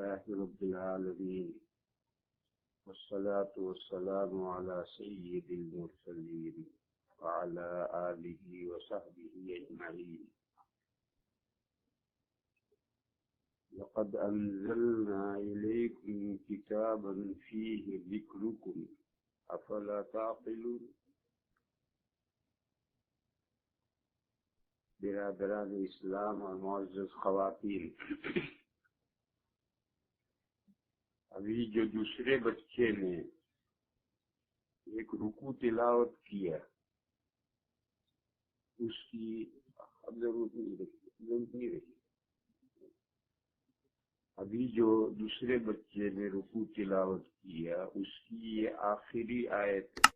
لله رب العالمين والصلاة والسلام على سيد المرسلين وعلى آله وصحبه أجمعين. لقد أنزلنا إليكم كتابا فيه ذكركم أفلا تعقلون. برادران اسلام اور معزز خواتین، ابھی جو دوسرے بچے نے ایک رکوع تلاوت کیا اس کی اب ضرورت نہیں رہی. ابھی جو دوسرے بچے نے رکوع تلاوت کیا اس کی یہ آخری آیت ہے.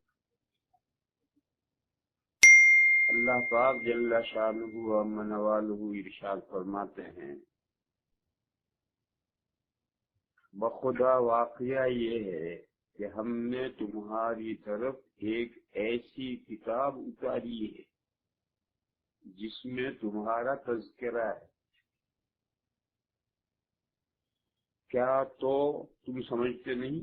اللہ پاک جل شانہ و من والہ ارشاد فرماتے ہیں، بخدا واقعہ یہ ہے کہ ہم نے تمہاری طرف ایک ایسی کتاب اتاری ہے جس میں تمہارا تذکرہ ہے. کیا تو تم سمجھتے نہیں؟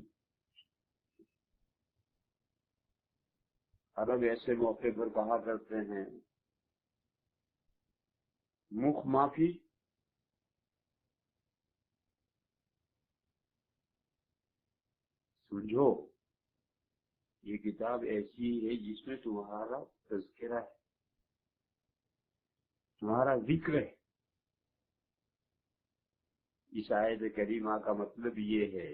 عرب ایسے موقع پر کہا کرتے ہیں مخ معافی. سمجھو، یہ کتاب ایسی ہے جس میں تمہارا تذکرہ ہے، تمہارا ذکر ہے. اس آیت کریمہ کا مطلب یہ ہے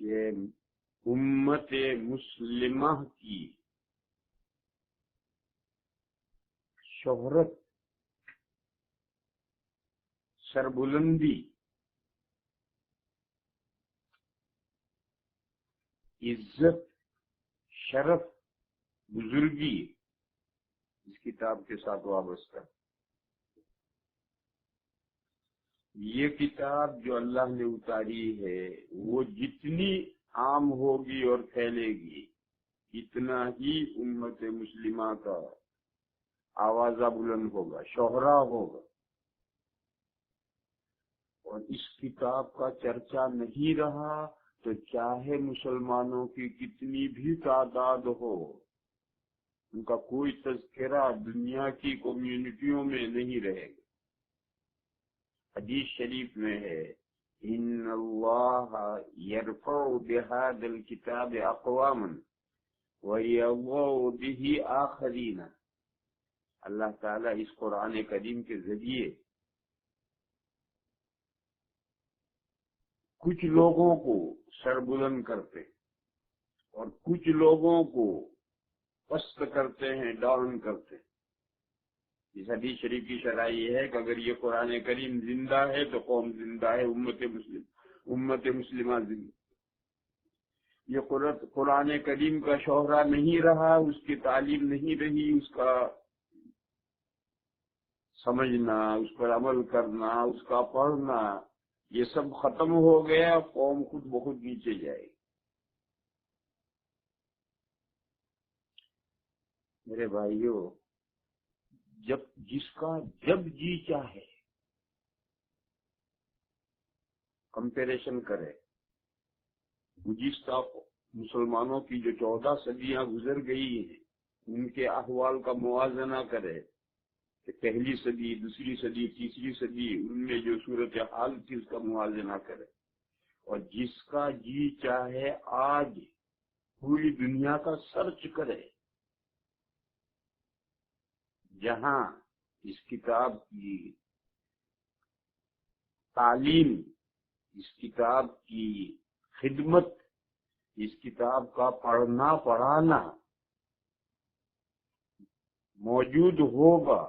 کہ امت مسلمہ کی شہرت، سربلندی، عزت، شرف، بزرگی اس کتاب کے ساتھ وابستہ. یہ کتاب جو اللہ نے اتاری ہے وہ جتنی عام ہوگی اور پھیلے گی اتنا ہی امت مسلمہ کا آوازہ بلند ہوگا، شہرا ہوگا. اور اس کتاب کا چرچا نہیں رہا تو چاہے مسلمانوں کی کتنی بھی تعداد ہو، ان کا کوئی تذکرہ دنیا کی کمیونٹیوں میں نہیں رہے گا. حدیث شریف میں ہے ان اللہ یرفع بہذا الکتاب اقواما ویضع بہ آخرین. اللہ تعالیٰ اس قرآن کریم کے ذریعے کچھ لوگوں کو سربلند کرتے اور کچھ لوگوں کو پست کرتے ہیں، ڈاؤن کرتے ہیں. اس حدیث شریف کی شرح یہ ہے کہ اگر یہ قرآن کریم زندہ ہے تو قوم زندہ ہے، امت مسلمہ زندہ. یہ قرآن کریم کا شہرہ نہیں رہا، اس کی تعلیم نہیں رہی، اس کا سمجھنا، اس پر عمل کرنا، اس کا پڑھنا، یہ سب ختم ہو گیا، قوم خود بخود نیچے جائے. میرے بھائیوں، جب جی چاہے کمپیریشن کرے، گزشتہ مسلمانوں کی جو 14 صدیاں گزر گئی ہیں ان کے احوال کا موازنہ کرے کہ پہلی صدی، دوسری صدی، تیسری صدی، ان میں جو صورتحال تھی اس کا موازنہ کرے، اور جس کا جی چاہے آج پوری دنیا کا سرچ کرے. جہاں اس کتاب کی تعلیم، اس کتاب کی خدمت، اس کتاب کا پڑھنا پڑھانا موجود ہوگا،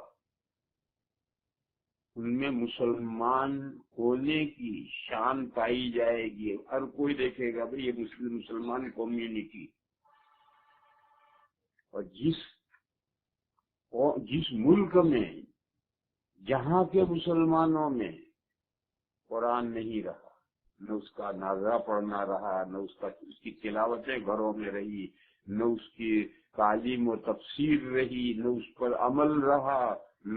ان میں مسلمان ہونے کی شان پائی جائے گی. ہر کوئی دیکھے گا بھئی یہ مسلمان کمیونٹی. اور جس ملک میں جہاں کے مسلمانوں میں قرآن نہیں رہا، نہ اس کا ناظرہ پڑھنا رہا، نہ اس کی تلاوتیں گھروں میں رہی، نہ اس کی تعلیم و تفسیر رہی، نہ اس پر عمل رہا،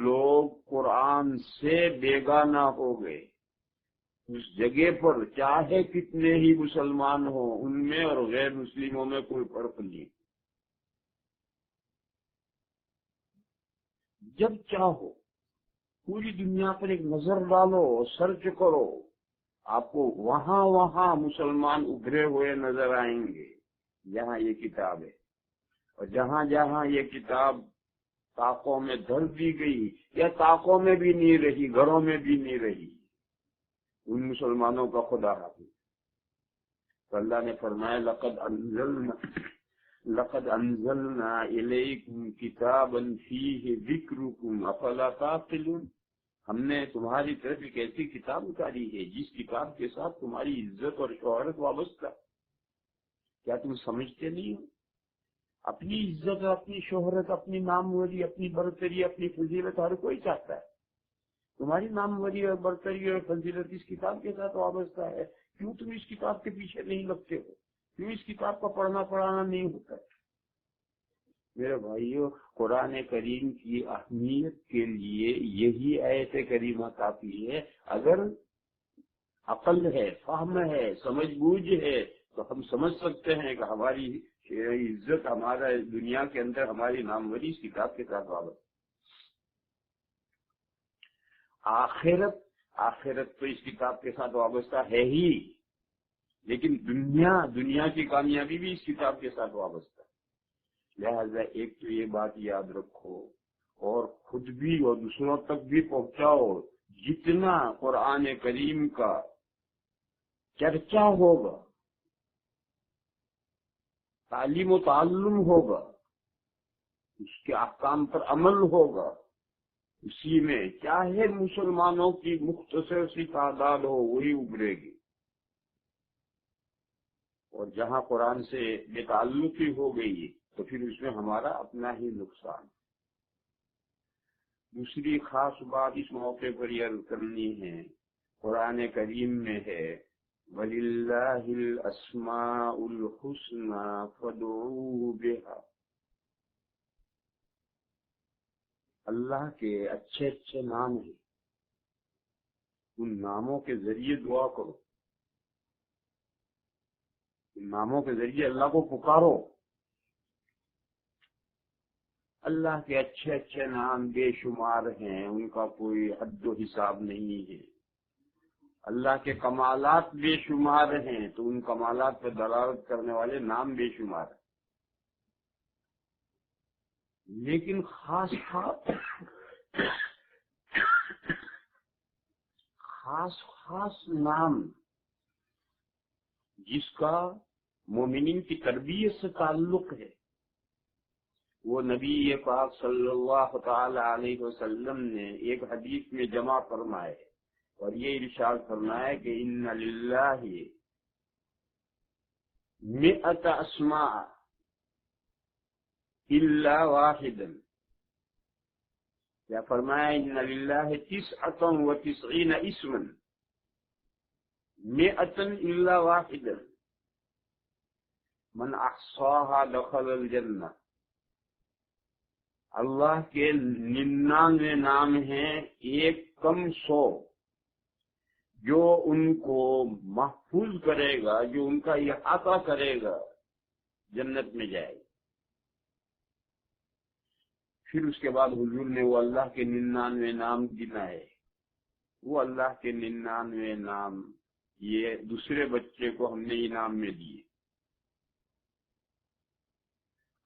لوگ قرآن سے بیگانہ ہو گئے. اس جگہ پر چاہے کتنے ہی مسلمان ہوں، ان میں اور غیر مسلموں میں کوئی فرق نہیں. جب چاہو پوری دنیا پر ایک نظر ڈالو، سرچ کرو، آپ کو وہاں وہاں مسلمان ابھرے ہوئے نظر آئیں گے جہاں یہ کتاب ہے. اور جہاں جہاں یہ کتاب طاقوں میں دھر دی گئی یا طاقوں میں بھی نہیں رہی، گھروں میں بھی نہیں رہی، ان مسلمانوں کا خدا حافظ. تو اللہ نے فرمایا لقد انزلنا الیکم کتابا فیہ ذکرکم افلا تعقلون. ہم نے تمہاری طرف ایک ایسی کتاب اتاری ہے جس کتاب کے ساتھ تمہاری عزت اور شہرت وابستہ. کیا تم سمجھتے نہیں ہو؟ اپنی عزت، اپنی شہرت، اپنی ناموری، اپنی برتری، اپنی فضیلت ہر کوئی چاہتا ہے. تمہاری ناموری اور برتری اور فضیلت اس کتاب کے ساتھ وابستہ ہے. کیوں تم اس کتاب کے پیچھے نہیں لگتے ہو؟ کیوں اس کتاب کا پڑھنا پڑھانا نہیں ہوتا؟ میرے بھائیو، قرآن کریم کی اہمیت کے لیے یہی آیت کریمہ کافی ہے. اگر عقل ہے، فہم ہے، سمجھ بوجھ ہے تو ہم سمجھ سکتے ہیں کہ ہماری عزت، ہمارا دنیا کے اندر ہماری ناموری اس کتاب کے ساتھ وابستہ. آخرت تو اس کتاب کے ساتھ وابستہ ہے ہی، لیکن دنیا کی کامیابی بھی اس کتاب کے ساتھ وابستہ ہے. لہذا ایک تو یہ بات یاد رکھو اور خود بھی اور دوسروں تک بھی پہنچاؤ. جتنا قرآن کریم کا چرچا ہوگا، تعلیم و تعلم ہوگا، اس کے احکام پر عمل ہوگا، اسی میں چاہے مسلمانوں کی مختصر سی تعداد ہو وہی ابھرے گی. اور جہاں قرآن سے بے تعلقی ہو گئی تو پھر اس میں ہمارا اپنا ہی نقصان. دوسری خاص بات اس موقع پر یہ کرنی ہے، قرآن کریم میں ہے وَلِلَّهِ الْأَسْمَاءُ الْحُسْنَى فَادْعُوهُ بِهَا. اللہ کے اچھے اچھے نام ہیں، ان ناموں کے ذریعے دعا کرو، ان ناموں کے ذریعے اللہ کو پکارو. اللہ کے اچھے اچھے نام بے شمار ہیں، ان کا کوئی حد و حساب نہیں ہے. اللہ کے کمالات بے شمار ہیں تو ان کمالات پر دلالت کرنے والے نام بے شمار ہیں. لیکن خاص نام جس کا مومنین کی تربیت سے تعلق ہے، وہ نبی پاک صلی اللہ تعالی علیہ وسلم نے ایک حدیث میں جمع فرمائے اور یہ ارشاد فرمایا کہ ان للہ 100 اسماء الا واحدا. کیا فرمایا؟ ان للہ 99 اسما 100 الا واحدا من احصاها دخل الجنہ. اللہ کے 99 نام ہیں، ایک کم 100، جو ان کو محفوظ کرے گا، جو ان کا احاطہ کرے گا، جنت میں جائے گا. پھر اس کے بعد حضور نے وہ اللہ کے 99 نام گنائے. وہ اللہ کے 99 نام یہ دوسرے بچے کو ہم نے انعام میں دیے،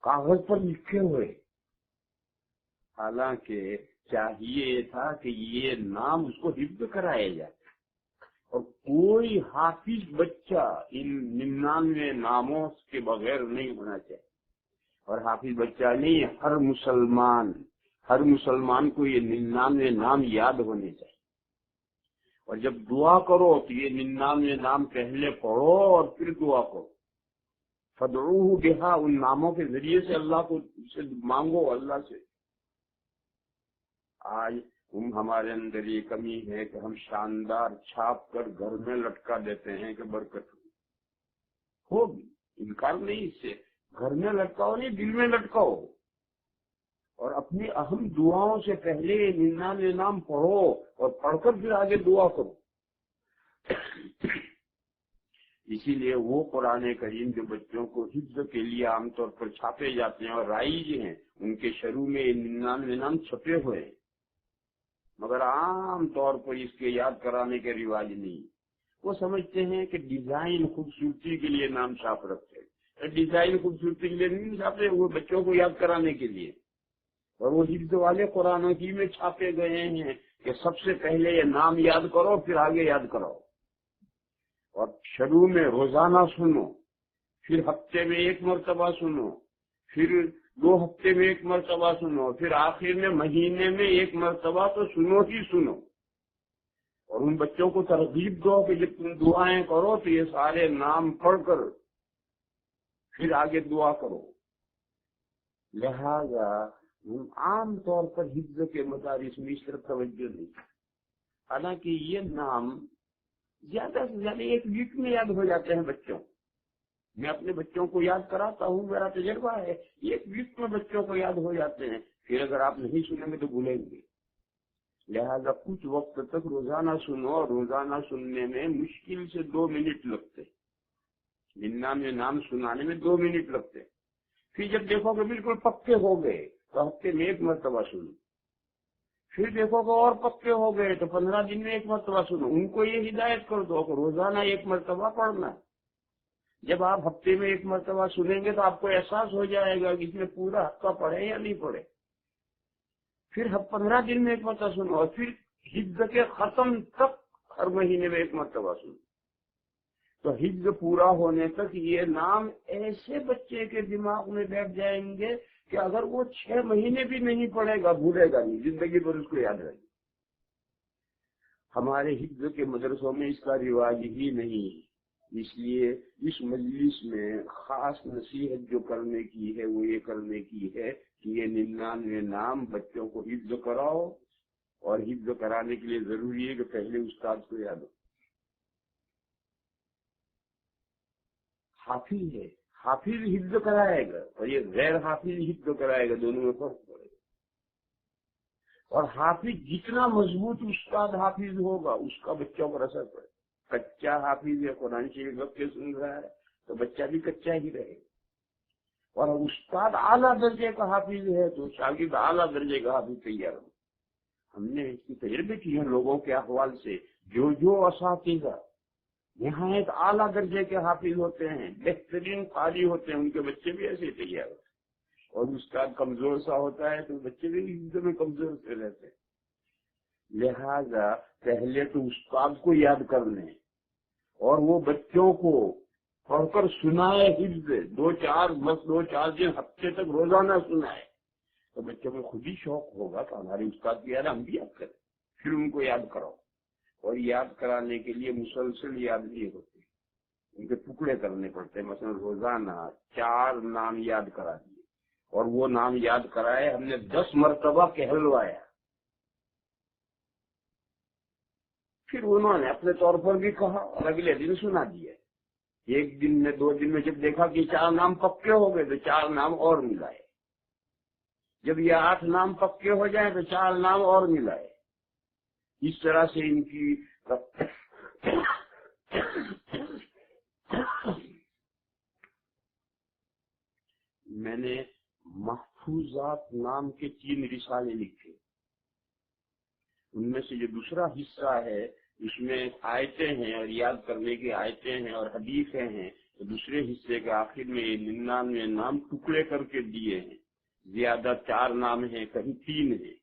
کاغذ پر لکھے ہوئے. حالانکہ چاہیے تھا کہ یہ نام اس کو حفظ کرائے جائے، اور کوئی حافظ بچہ ان 99 ناموں کے بغیر نہیں ہونا چاہیے. اور حافظ بچہ نہیں، ہر مسلمان کو یہ 99 نام یاد ہونے چاہیے. اور جب دعا کرو تو یہ 99 نام پہلے پڑھو اور پھر دعا کرو. فدعوہ بہا، ان ناموں کے ذریعے سے اللہ کو سے مانگو اللہ سے. آج ہمارے اندر یہ کمی ہے کہ ہم شاندار چھاپ کر گھر میں لٹکا دیتے ہیں کہ برکت ہوگی. انکار نہیں اس سے، گھر میں لٹکاؤ نہیں، دل میں لٹکاؤ. اور اپنی اہم دعاؤں سے پہلے 99 نام پڑھو اور پڑھ کر پھر آگے دعا کرو. اسی لیے وہ قرآن کریم جو بچوں کو حفظ کے لیے عام طور پر چھاپے جاتے ہیں اور رائج ہیں، ان کے شروع میں 99 نام چھپے ہوئے ہیں، مگر عام طور پر اس کے یاد کرانے کے رواج نہیں۔ وہ سمجھتے ہیں کہ ڈیزائن خوبصورتی کے لیے نام چھاپ رکھتے ہیں، ڈیزائن خوبصورتی کے لیے نہیں چھاپے، وہ بچوں کو یاد کرانے کے لیے، اور وہ حفظ والے قرآن کی میں چھاپے گئے ہیں کہ سب سے پہلے یہ نام یاد کرو پھر آگے یاد کرو، اور شروع میں روزانہ سنو، پھر ہفتے میں ایک مرتبہ سنو، پھر 2 ہفتے میں ایک مرتبہ سنو، پھر آخر میں مہینے میں ایک مرتبہ تو سنو ہی سنو، اور ان بچوں کو ترغیب دو کہ جب تم دعائیں کرو تو یہ سارے نام پڑھ کر پھر آگے دعا کرو۔ لہذا عام طور پر حفظ کے مدارس میں اس طرف توجہ نہیں، حالانکہ یہ نام زیادہ سے زیادہ ایک ویک میں یاد ہو جاتے ہیں بچوں۔ میں اپنے بچوں کو یاد کراتا ہوں، میرا تجربہ ہے، ایک ویک میں بچوں کو یاد ہو جاتے ہیں، پھر اگر آپ نہیں سنیں گے تو بھولیں گے۔ لہذا کچھ وقت تک روزانہ سنو، اور روزانہ سننے میں مشکل سے 2 منٹ لگتے، 99 نام سنانے میں 2 منٹ لگتے۔ پھر جب دیکھو کہ بالکل پکے ہو گئے تو ہفتے میں ایک مرتبہ سنو، پھر دیکھو کہ اور پکے ہو گئے تو 15 دن میں ایک مرتبہ سنو۔ ان کو یہ ہدایت کر دو کہ روزانہ ایک مرتبہ پڑھنا۔ جب آپ ہفتے میں ایک مرتبہ سنیں گے تو آپ کو احساس ہو جائے گا کہ اس میں پورا ہفتہ پڑھے یا نہیں پڑھے۔ پھر 15 دن میں ایک مرتبہ سنو، اور پھر حفظ کے ختم تک ہر مہینے میں ایک مرتبہ سنو۔ تو حفظ پورا ہونے تک یہ نام ایسے بچے کے دماغ میں بیٹھ جائیں گے کہ اگر وہ 6 مہینے بھی نہیں پڑھے گا بھولے گا نہیں، زندگی بھر اس کو یاد رہے گا۔ ہمارے حفظ کے مدرسوں میں اس کا رواج ہی نہیں ہے، اس لیے اس مجلس میں خاص نصیحت جو کرنے کی ہے وہ یہ کرنے کی ہے کہ یہ 99 نام بچوں کو حفظ کراؤ، اور حفظ کرانے کے لیے ضروری ہے کہ پہلے استاد کو یاد ہو۔ حافظ ہے، حافظ حفظ کرائے گا اور یہ غیر حافظ حفظ کرائے گا، دونوں میں فرق پڑے گا۔ اور حافظ جتنا مضبوط استاد حافظ ہوگا اس کا بچوں پر اثر پڑے گا۔ کچا حافظ ہے، قرآن شریف رکھ کے سن رہا ہے تو بچہ بھی کچا ہی رہے گا، اور استاد اعلیٰ درجے کا حافظ ہے تو شاگرد اعلیٰ درجے کا حافظ تیار ہو۔ ہم نے اس کی تجربے کی ہیں لوگوں کے احوال سے، جو اساتذہ یہاں ایک اعلیٰ درجے کے حافظ ہوتے ہیں، بہترین قاری ہوتے ہیں، ان کے بچے بھی ایسے تیار ہوتے ہیں، اور استاد کمزور سا ہوتا ہے تو بچے بھی حفظ میں کمزور سے رہتے ہیں۔ لہذا پہلے تو استاد کو یاد کر لیں، اور وہ بچوں کو پڑھ کر سنائے حفظ، 2-4 دن ہفتے تک روزانہ سنائے، تو بچوں کو خود ہی شوق ہوگا کہ ہمارے استاد کی یاد ہم بھی یاد کریں، پھر ان کو یاد کراؤ۔ اور یاد کرانے کے لیے مسلسل یاد نہیں ہوتے، ان کے ٹکڑے کرنے پڑتے ہیں۔ مثلا روزانہ 4 نام یاد کرا دیے، اور وہ نام یاد کرائے ہم نے 10 مرتبہ کہلوایا، پھر انہوں نے اپنے طور پر بھی کہا اور اگلے دن سنا دیا۔ ایک دن میں 2 دن میں جب دیکھا کہ 4 نام پکے ہو گئے تو 4 نام اور ملائے، جب یہ 8 نام پکے ہو جائیں تو 4 نام اور ملائے۔ اس طرح سے ان کی میں نے محفوظات نام کے 3 رسالے لکھے، ان میں سے جو دوسرا حصہ ہے اس میں آیتیں ہیں اور یاد کرنے کی آیتیں ہیں اور حدیثیں ہیں، تو دوسرے حصے کے آخر میں 99 نام ٹکڑے کر کے دیے ہیں، زیادہ 4 نام ہیں، کہیں 3 ہیں،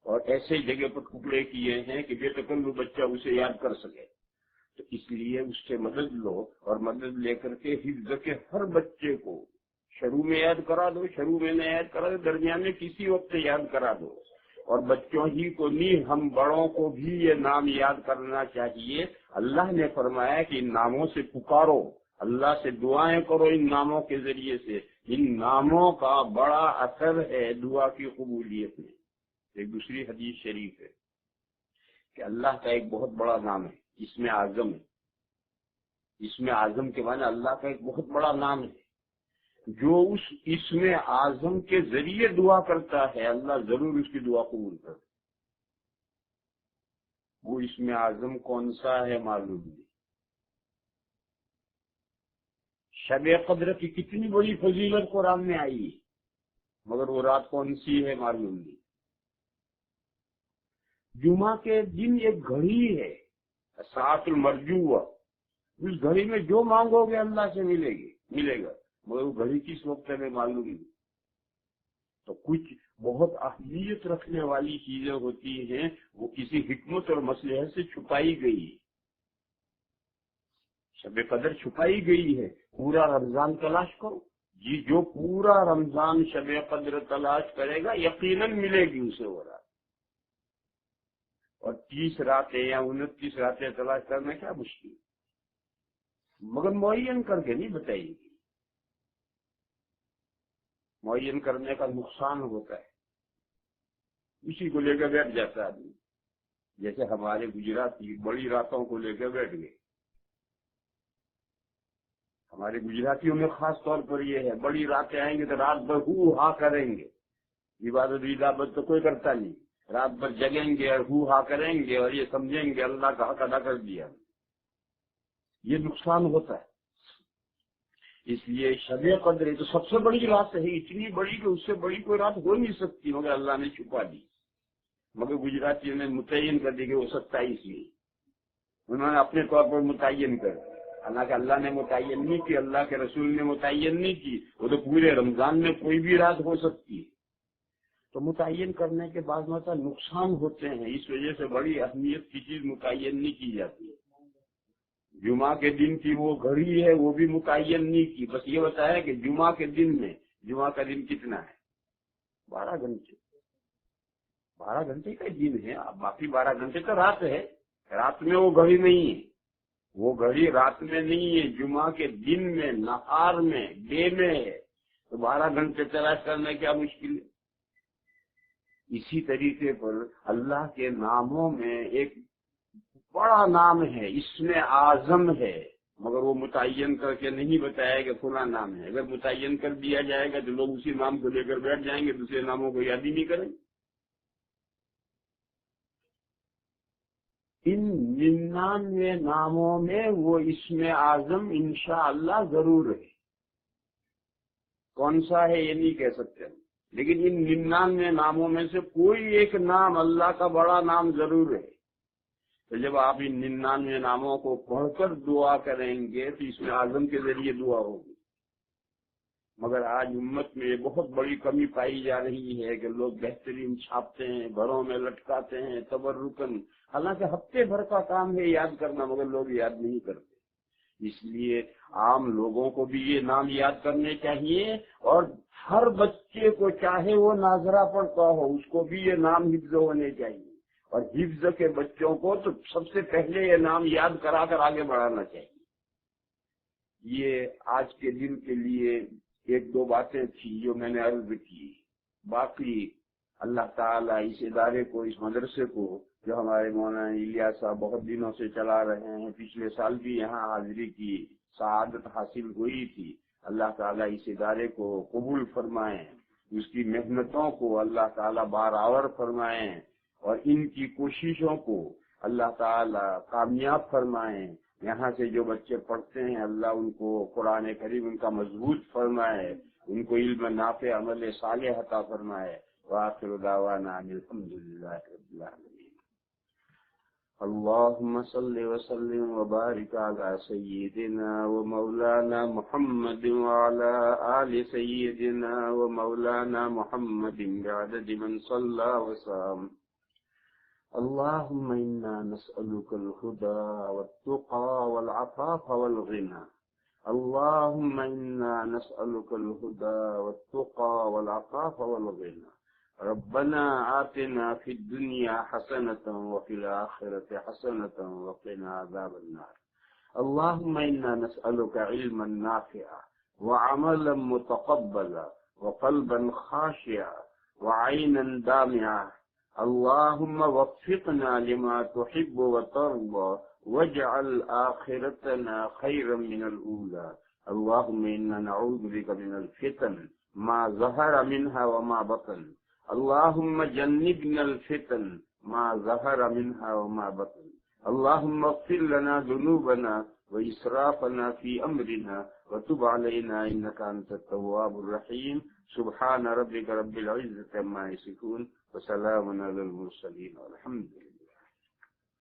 اور ایسے جگہ پر ٹکڑے کیے ہیں کہ بے تکلف بچہ اسے یاد کر سکے۔ تو اس لیے اس سے مدد لو، اور مدد لے کر کے حفظ کے ہر بچے کو شروع میں یاد کرا دو، شروع میں نہ یاد کرا دو، درمیان میں کسی وقت یاد کرا دو، اور بچوں ہی کو نہیں ہم بڑوں کو بھی یہ نام یاد کرنا چاہیے۔ اللہ نے فرمایا کہ ان ناموں سے پکارو، اللہ سے دعائیں کرو ان ناموں کے ذریعے سے، ان ناموں کا بڑا اثر ہے دعا کی قبولیت میں۔ ایک دوسری حدیث شریف ہے کہ اللہ کا ایک بہت بڑا نام ہے اسم اعظم ہے، اسم اعظم کے معنی اللہ کا ایک بہت بڑا نام ہے، جو اس اسم اعظم کے ذریعے دعا کرتا ہے اللہ ضرور اس کی دعا قبول کرتا ہے۔ وہ اسم اعظم کون سا ہے معلوم نہیں، شب قدر کی کتنی بڑی فضیلت قرآن میں آئی ہے، مگر وہ رات کون سی ہے معلوم نہیں۔ جمعہ کے دن ایک گھڑی ہے ساعت المرجوع، اس گھڑی میں جو مانگو گے اللہ سے ملے گا، مگر وہ گھڑی کس وقت میں معلوم نہیں۔ تو کچھ بہت اہمیت رکھنے والی چیزیں ہوتی ہیں، وہ کسی حکمت اور مصلحت سے چھپائی گئی ہے۔ شب قدر چھپائی گئی ہے، پورا رمضان تلاش کرو، جی جو پورا رمضان شب قدر تلاش کرے گا یقیناً ملے گی اسے وہ رات۔ اور 30 راتیں یا 29 راتیں تلاش کرنا کیا مشکل، مگر معین کر کے نہیں بتائیے گی۔ معین کرنے کا نقصان ہوتا ہے، اسی کو لے کر بیٹھ جاتا ہے آدمی، جیسے ہمارے گجراتی بڑی راتوں کو لے کر بیٹھ گئے۔ ہمارے گجراتیوں میں خاص طور پر یہ ہے، بڑی راتیں آئیں گے تو رات بھر ہو ہا کریں گے، عبادت تو کوئی کرتا نہیں، رات بھر جگیں گے اور ہو ہا کریں گے اور یہ سمجھیں گے اللہ کا حق ادا کر دیا۔ یہ نقصان ہوتا ہے۔ اس لیے شب قدر تو سب سے بڑی رات ہے، اتنی بڑی کہ اس سے بڑی کوئی رات ہو نہیں سکتی، مگر اللہ نے چھپا دی۔ مگر گجراتیوں نے متعین کر دی کہ وہ 27 ہی، انہوں نے اپنے طور پر متعین کر دی، حالانکہ اللہ نے متعین نہیں کی، اللہ کے رسول نے متعین نہیں کی، وہ تو پورے رمضان میں کوئی بھی رات ہو سکتی ہے۔ تو متعین کرنے کے بعد مطلب نقصان ہوتے ہیں، اس وجہ سے بڑی اہمیت کی چیز متعین نہیں کی جاتی ہے۔ جمعہ کے دن کی وہ گھڑی ہے وہ بھی متعین نہیں کی، بس یہ بتایا کہ جمعہ کے دن میں، جمعہ کا دن کتنا ہے، 12 گھنٹے، 12 گھنٹے کا دن ہے، اب باقی 12 گھنٹے تو رات ہے، رات میں وہ گھڑی نہیں ہے، وہ گھڑی رات میں نہیں ہے، جمعہ کے دن میں، نہار میں، ڈے میں ہے، تو 12 گھنٹے تلاش کرنا کیا مشکل ہے۔ اسی طریقے پر اللہ کے ناموں میں ایک بڑا نام ہے، اسم اعظم ہے، مگر وہ متعین کر کے نہیں بتایا کہ فلاں نام ہے۔ اگر متعین کر دیا جائے گا تو لوگ اسی نام کو لے کر بیٹھ جائیں گے، دوسرے ناموں کو یاد ہی نہیں کریں۔ ان 99 ناموں میں وہ اسم اعظم انشاءاللہ ضرور ہے، کون سا ہے یہ نہیں کہہ سکتے ہم، لیکن ان 99 ناموں میں سے کوئی ایک نام اللہ کا بڑا نام ضرور ہے۔ تو جب آپ ان 99 ناموں کو پڑھ کر دعا کریں گے تو اسم اعظم کے ذریعے دعا ہوگی۔ مگر آج امت میں بہت بڑی کمی پائی جا رہی ہے کہ لوگ بہترین چھاپتے ہیں، گھروں میں لٹکاتے ہیں تبرکن، حالانکہ ہفتے بھر کا کام ہے یاد کرنا، مگر لوگ یاد نہیں کرتے۔ اس لیے عام لوگوں کو بھی یہ نام یاد کرنے چاہیے، اور ہر بچے کو چاہے وہ ناظرہ پڑھتا ہو اس کو بھی یہ نام حفظ ہونے چاہیے، اور حفظ کے بچوں کو تو سب سے پہلے یہ نام یاد کرا کر آگے بڑھانا چاہیے۔ یہ آج کے دن کے لیے ایک دو باتیں تھی جو میں نے عرض کی، باقی اللہ تعالیٰ اس ادارے کو، اس مدرسے کو جو ہمارے مولانا الیاس صاحب بہت دنوں سے چلا رہے ہیں، پچھلے سال بھی یہاں حاضری کی سعادت حاصل ہوئی تھی، اللہ تعالیٰ اس ادارے کو قبول فرمائیں، اس کی محنتوں کو اللہ تعالیٰ بارآور فرمائیں، اور ان کی کوششوں کو اللہ تعالیٰ کامیاب فرمائیں۔ یہاں سے جو بچے پڑھتے ہیں اللہ ان کو قرآن کریم ان کا مضبوط فرمائے، ان کو علم نافع عمل صالح عطا فرمائے۔ وآخر دعوانا ان الحمد للہ رب العالمین۔ اللهم صل وسلم وبارك على سيدنا ومولانا محمد وعلى آل سيدنا ومولانا محمد بعدد من صلى وسلم۔ اللهم إنا نسألك الهدى والتقى والعفاف والغنى، اللهم إنا نسألك الهدى والتقى والعفاف والغنى، ربنا آتنا في الدنيا حسنة وفي الآخرة حسنة وقنا عذاب النار، اللهم إنا نسألك علما نافعا وعملا متقبلا وقلبا خاشعا وعينا دامعا، اللهم وفقنا لما تحب وترضى واجعل آخرتنا خيرا من الأولى، اللهم إنا نعوذ بك من الفتن ما ظهر منها وما بطن، اللهم جنبنا الفتن ما ظهر منها وما بطن، اللهم اغفر لنا ذنوبنا وإسرافنا في أمرنا وتب علينا إنك أنت التواب الرحيم. سبحان ربك رب العزة عما يصفون وسلام على المرسلين والحمد لله.